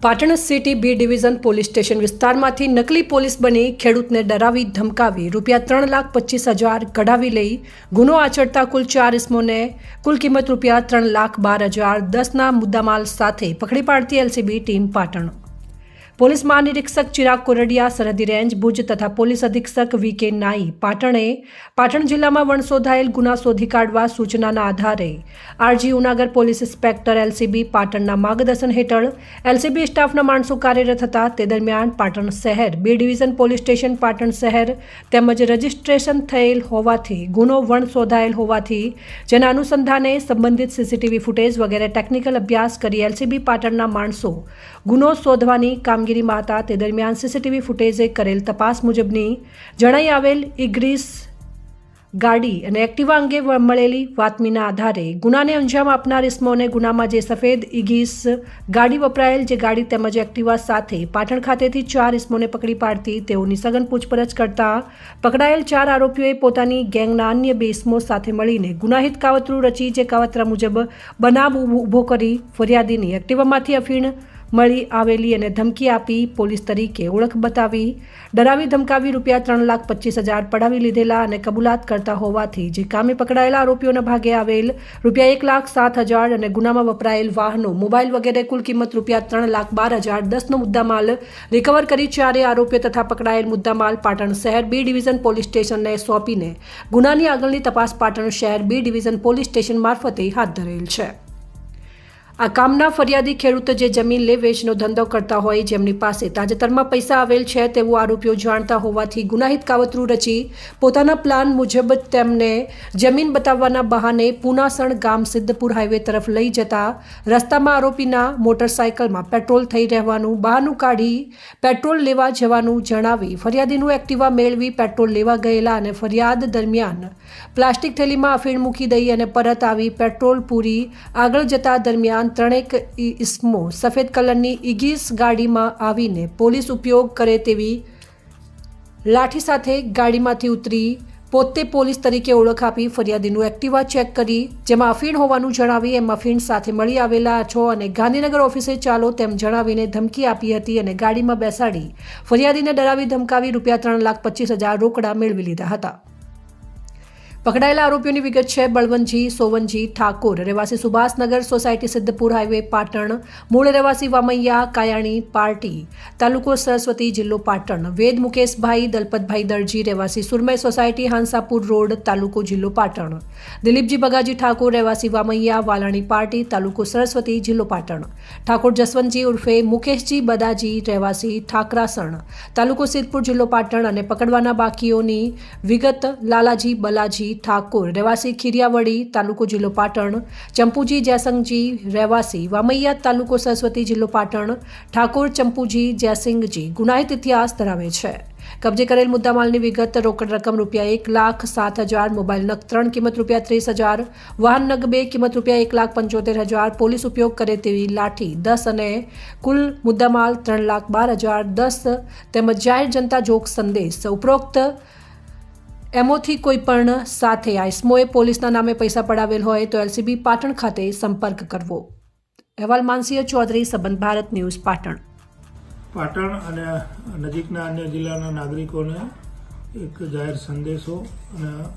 Patan city B division police station વિસ્તારમાંથી નકલી police બની ખેડૂતને ડરાવી ધમકાવી ₹3,25,000 કઢાવી લઈ ગુનો આચરતા કુલ 4 ઇસમોને કુલ કિંમત ₹3,12,010ના મુદ્દામાલ સાથે પકડી પાડતી એલસીબી ટીમ પાટણ। પોલીસ મહાનિરીક્ષક ચિરાગ કોરડિયા સરહદી રેન્જ ભુજ તથા પોલીસ અધિક્ષક વીકે નાઈ પાટણે પાટણ જિલ્લામાં વણશોધાયેલ ગુના શોધી કાઢવા સૂચનાના આધારે R G Unagar police inspector LCB પાટણના માર્ગદર્શન હેઠળ એલસીબી સ્ટાફના માણસો કાર્યરત હતા। તે દરમિયાન પાટણ શહેર B division police station Patan શહેર તેમજ રજીસ્ટ્રેશન થયેલ હોવાથી ગુનો વણશોધાયેલ હોવાથી જેના અનુસંધાને સંબંધિત સીસીટીવી ફૂટેજ વગેરે ટેકનિકલ અભ્યાસ કરી એલસીબી પાટણના માણસો ગુનો શોધવાની કામગીરીમાં હતા। તે દરમિયાન સીસીટીવી ફૂટેજે કરેલ તપાસ મુજબની જણાઈ આવેલ ઇગ્રીસ ગાડી અને એક્ટિવા અંગે મળેલી બાતમીના આધારે ગુનાને અંજામ આપનાર ઇસમોને ગુનામાં જે સફેદ ઇગીસ ગાડી વપરાયેલ જે ગાડી તેમજ એક્ટિવા સાથે પાટણ ખાતેથી 4 ઇસમોને પકડી પાડતી તેઓની સઘન પૂછપરછ કરતા પકડાયેલ 4 આરોપીઓએ પોતાની ગેંગના અન્ય 2 ઇસમો સાથે મળીને ગુનાહિત કાવતરું રચી જે કાવતરા મુજબ બનાવ ઊભો કરી ફરિયાદીની એક્ટિવામાંથી અફીણ મળી આવેલી અને ધમકી આપી પોલીસ તરીકે ઓળખ બતાવી ડરાવી ધમકાવી ₹3,25,000 પડાવી લીધેલા અને કબૂલાત કરતા હોવાથી જે કામે પકડાયેલા આરોપીઓના ભાગે આવેલ ₹1,07,000 અને ગુનામાં વપરાયેલ વાહનો મોબાઈલ વગેરે કુલ કિંમત ₹3,12,010નો મુદ્દામાલ રિકવર કરી 4 આરોપીઓ તથા પકડાયેલ મુદ્દામાલ પાટણ શહેર બી ડિવિઝન પોલીસ સ્ટેશનને સોંપીને ગુનાની આગળની તપાસ પાટણ શહેર બી ડિવિઝન પોલીસ સ્ટેશન મારફતે હાથ ધરેલ છે। આ કામના ફરિયાદી ખેડૂત જે જમીન લે વેચનો ધંધો કરતા હોય જેમની પાસે તાજેતરમાં પૈસા આવેલ છે તેવું આરોપીઓ જાણતા હોવાથી ગુનાહિત કાવતરું રચી પોતાના પ્લાન મુજબ તેમને જમીન બતાવવાના બહાને પુનાસણ ગામ સિદ્ધપુર હાઈવે તરફ લઈ જતા રસ્તામાં આરોપીના મોટરસાયકલમાં પેટ્રોલ થઈ રહેવાનું બહાનું કાઢી પેટ્રોલ લેવા જવાનું જણાવી ફરિયાદીનું એક્ટિવા મેળવી પેટ્રોલ લેવા ગયેલા અને ફરિયાદ દરમિયાન પ્લાસ્ટિક થેલીમાં અફીણ મૂકી દઈ અને પરત આવી પેટ્રોલ પૂરી આગળ જતા દરમિયાન 3 ઇસમો સફેદ કલરની ઇગીસ ગાડીમાં આવીને પોલીસ ઉપયોગ કરે તેવી લાઠી સાથે ગાડીમાંથી ઉતરી પોતે પોલીસ તરીકે ઓળખ આપી ફરિયાદીનું એક્ટિવા ચેક કરી જેમાં અફીણ હોવાનું જણાવી એમ અફીણ સાથે મળી આવેલા છો અને ગાંધીનગર ઓફિસે ચાલો તેમ જણાવીને ધમકી આપી હતી અને ગાડીમાં બેસાડી ફરિયાદીને ડરાવી ધમકાવી ₹3,25,000 રોકડા મેળવી લીધા હતા। પકડાયેલા આરોપીઓની વિગત છે બળવંતજી સોવનજી ઠાકોર રહેવાસી સુભાષનગર સોસાયટી સિદ્ધપુર હાઈવે પાટણ મૂળ રહેવાસી વામૈયા કાયાણી પાર્ટી તાલુકો સરસ્વતી જિલ્લો પાટણ વેદ મુકેશભાઈ દલપતભાઈ દરજી રહેવાસી સુરમય સોસાયટી હાંસાપુર રોડ તાલુકો જિલ્લો પાટણ દિલીપજી બગાજી ઠાકોર રહેવાસી વામૈયા વાલાણી પાર્ટી તાલુકો સરસ્વતી જિલ્લો પાટણ ઠાકોર જસવંતજી ઉર્ફે મુકેશજી બદાજી રહેવાસી ઠાકરાસણ તાલુકો સિદ્ધપુર જિલ્લો પાટણ અને પકડવાના બાકીઓની વિગત લાલાજી બલાજી ઠાકોર રહેવાસી ખીરિયાવડી તાલુકો જિલ્લો પાટણ ચંપુજી જયસંગજી રહેવાસી વામૈયા તાલુકો સરસ્વતી જિલ્લો પાટણ ઠાકોર ચંપુજી જયસિંગજી ગુનાહિત ઇતિહાસ ધરાવે છે। કબજે કરેલ મુદ્દામાલની વિગત રોકડ રકમ ₹1,07,000 મોબાઈલ નગ 3 કિંમત ₹30,000 વાહન નગ 2 કિંમત ₹1,75,000 પોલીસ ઉપયોગ કરે તેવી લાઠી 10 અને કુલ મુદ્દામાલ ₹3,12,010 તેમજ જાહેર જનતા જોગ સંદેશ ઉપરોક્ત એમોથી કોઈ પણ સાથે આ ઇસમોએ પોલીસના નામે પૈસા પડાવેલ હોય તો એલસીબી પાટણ ખાતે સંપર્ક કરવો। અહેવાલ માનસિંહ ચૌધરી સંબંધ ભારત ન્યૂઝ પાટણ। પાટણ અને નજીકના અન્ય જિલ્લાના નાગરિકોને એક જાહેર સંદેશો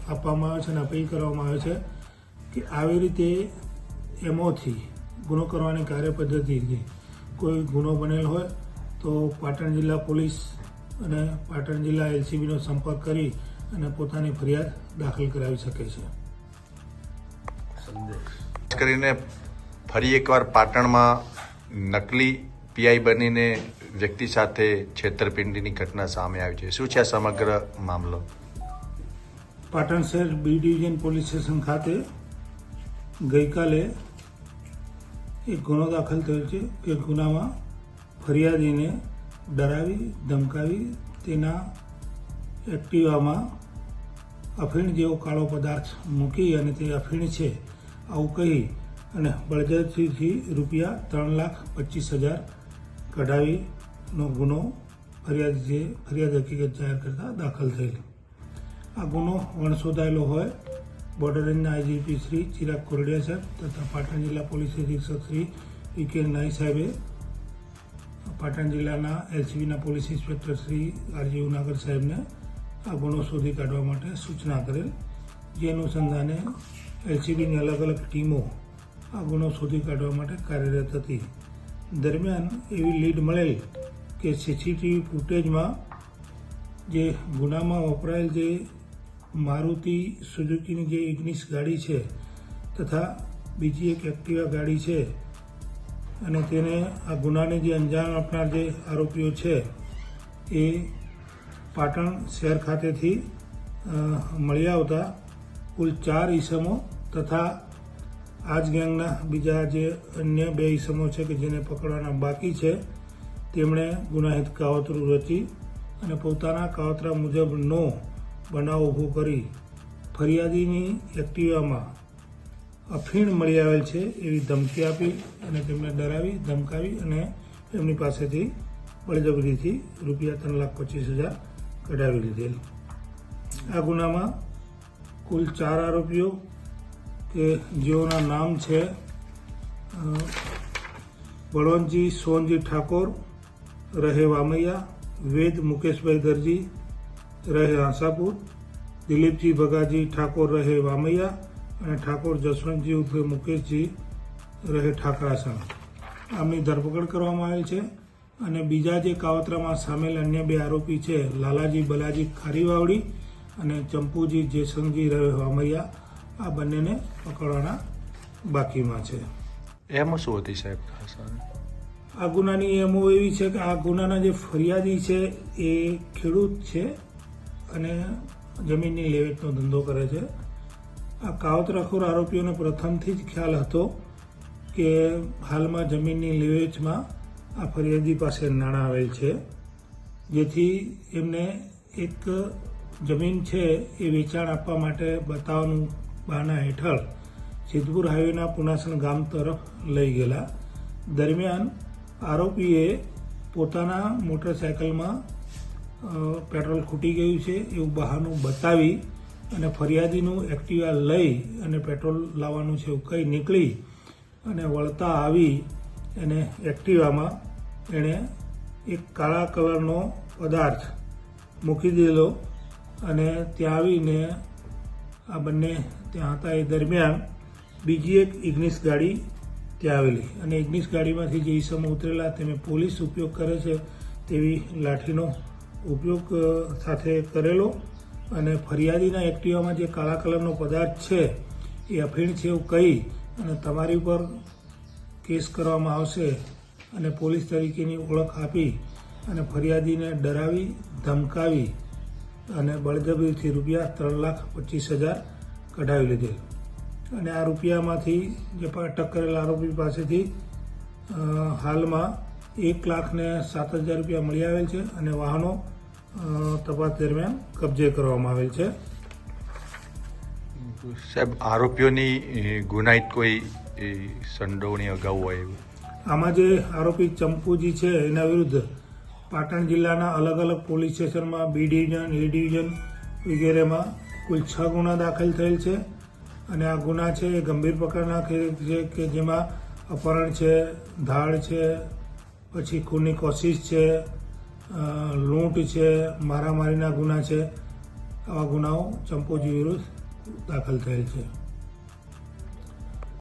આપવામાં આવે છે અને અપીલ કરવામાં આવે છે કે આવી રીતે એમોથી ગુનો કરવાની કાર્યપદ્ધતિથી કોઈ ગુનો બનેલ હોય તો પાટણ જિલ્લા પોલીસ અને પાટણ જિલ્લા એલસીબીનો સંપર્ક કરી અને પોતાની ફરિયાદ દાખલ કરાવી શકે છે। કરીને ફરી એકવાર પાટણમાં નકલી પીઆઈ બનીને વ્યક્તિ સાથે છેતરપિંડીની ઘટના સામે આવી છે। શું છે આ સમગ્ર મામલો? પાટણ શહેર બી ડિવિઝન પોલીસ સ્ટેશન ખાતે ગઈકાલે એક ગુનો દાખલ થયો છે કે ગુનામાં ફરિયાદીને ડરાવી ધમકાવી તેના એક્ટિવામાં અફીણ જેવો કાળો પદાર્થ મૂકી અને તે અફીણ છે આવું કહી અને બળજબરીથી ₹3,25,000 કઢાવીનો ગુનો ફરિયાદ હકીકત જાહેર કરતા દાખલ થયેલ। આ ગુનો વણશોધાયેલો હોય બોર્ડર રેન્જના આઈજીપી શ્રી ચિરાગ કોરડિયા સાહેબ તથા પાટણ જિલ્લા પોલીસ અધિક્ષક શ્રી વીકે નાઈ સાહેબે પાટણ જિલ્લાના એલસીબીના police inspector Shri R G Unagar સાહેબને આ ગુનો શોધી કાઢવા માટે સૂચના કરેલ, જે અનુસંધાને એલસીબીની અલગ અલગ ટીમો આ ગુનો શોધી કાઢવા માટે કાર્યરત હતી. દરમિયાન એવી લીડ મળેલ કે સીસીટીવી ફૂટેજમાં જે ગુનામાં વપરાયેલ જે મારુતિ સુઝુકીની જે ઇગ્નિસ ગાડી છે તથા બીજી એક એક્ટિવા ગાડી છે અને તેને આ ગુનાને જે અંજામ આપનાર જે આરોપીઓ છે એ પાટણ શહેર ખાતેથી મળી આવતા કુલ 4 ઈસમો તથા આ જ ગેંગના બીજા જે અન્ય 2 ઈસમો છે કે જેને પકડવાના બાકી છે તેમણે ગુનાહિત કાવતરું રચી અને પોતાના કાવતરા મુજબનો બનાવ ઊભો કરી ફરિયાદીની એક્ટિવામાં અફીણ મળી આવેલ છે એવી ધમકી આપી અને તેમને ડરાવી ધમકાવી અને એમની પાસેથી બળજબરીથી રૂપિયા 3,25,000 કઢાવી લીધેલ. આ ગુનામાં કુલ 4 આરોપીઓ કે જેઓના નામ છે બળવંતજી સોનજી ઠાકોર રહે વામૈયા, વેદ મુકેશભાઈ દરજી રહે આશાપુર, દિલીપજી ભગાજી ઠાકોર રહે વામૈયા અને ઠાકોર જસવંતજી ઉર્ફે મુકેશજી રહે ઠાકરાસણ. આમની ધરપકડ કરવામાં આવેલ છે અને બીજા જે કાવતરામાં સામેલ અન્ય 2 આરોપી છે લાલાજી બલાજી ખારીવાવડી અને ચંપુજી જેસંગજી રહે વામૈયા, આ બંનેને પકડવાના બાકીમાં છે. એમાં શું હતી સાહેબ? આ ગુનાની એમો એવી છે કે આ ગુનાના જે ફરિયાદી છે એ ખેડૂત છે અને જમીનની લેવેચનો ધંધો કરે છે. આ કાવતરાખોર આરોપીઓને પ્રથમથી જ ખ્યાલ હતો કે હાલમાં જમીનની લેવેચમાં આ ફરિયાદી પાસે નાણાં આવેલ છે, જેથી એમને એક જમીન છે એ વેચાણ આપવા માટે બતાવવાનું બહાના હેઠળ સિદ્ધપુર હાઈવેના પુનાસણ ગામ તરફ લઈ ગયેલા. દરમિયાન આરોપીએ પોતાના મોટરસાયકલમાં પેટ્રોલ ખૂટી ગયું છે એવું બહાનું બતાવી અને ફરિયાદીનું એક્ટિવા લઈ અને પેટ્રોલ લાવવાનું છે એવું કહી નીકળી અને વળતા આવી અને એક્ટિવામાં એણે એક કાળા કલરનો પદાર્થ મૂકી દીધેલો અને ત્યાં આવીને આ બંને ત્યાં હતા. એ દરમિયાન બીજી એક ઇગ્નિસ ગાડી ત્યાં આવેલી અને ઇગ્નિસ ગાડીમાંથી જે ઈસમો ઉતરેલા તેને પોલીસ ઉપયોગ કરે છે તેવી લાઠીનો ઉપયોગ સાથે કરેલો અને ફરિયાદીના એક્ટિવામાં જે કાળા કલરનો પદાર્થ છે એ અફીણ છે એવું કહી અને તમારી ઉપર કેસ કરવામાં આવશે અને પોલીસ તરીકેની ઓળખ આપી અને ફરિયાદીને ડરાવી ધમકાવી અને બળજબરીથી રૂપિયા 3,25,000 કઢાવી લીધેલ. અને આ રૂપિયામાંથી જે અટક કરેલા આરોપી પાસેથી હાલમાં 1,07,000 રૂપિયા મળી આવેલ છે અને વાહનો તપાસ દરમિયાન કબજે કરવામાં આવેલ છે. સાહેબ, આરોપીઓની ગુનાહિત કોઈ સંડોવણી અગાઉ હોય એવું? આમાં જે આરોપી ચંપુજી છે એના વિરુદ્ધ પાટણ જિલ્લાના અલગ અલગ પોલીસ સ્ટેશનમાં B ડિવિઝન, A ડિવિઝન વગેરેમાં કુલ 6 ગુના દાખલ થયેલ છે અને આ ગુના છે એ ગંભીર પ્રકારના છે કે જેમાં અપહરણ છે, ધાડ છે, પછી ખૂનની કોશિશ છે, લૂંટ છે, મારામારીના ગુના છે. આવા ગુનાઓ ચંપુજી વિરુદ્ધ દાખલ થયેલ છે.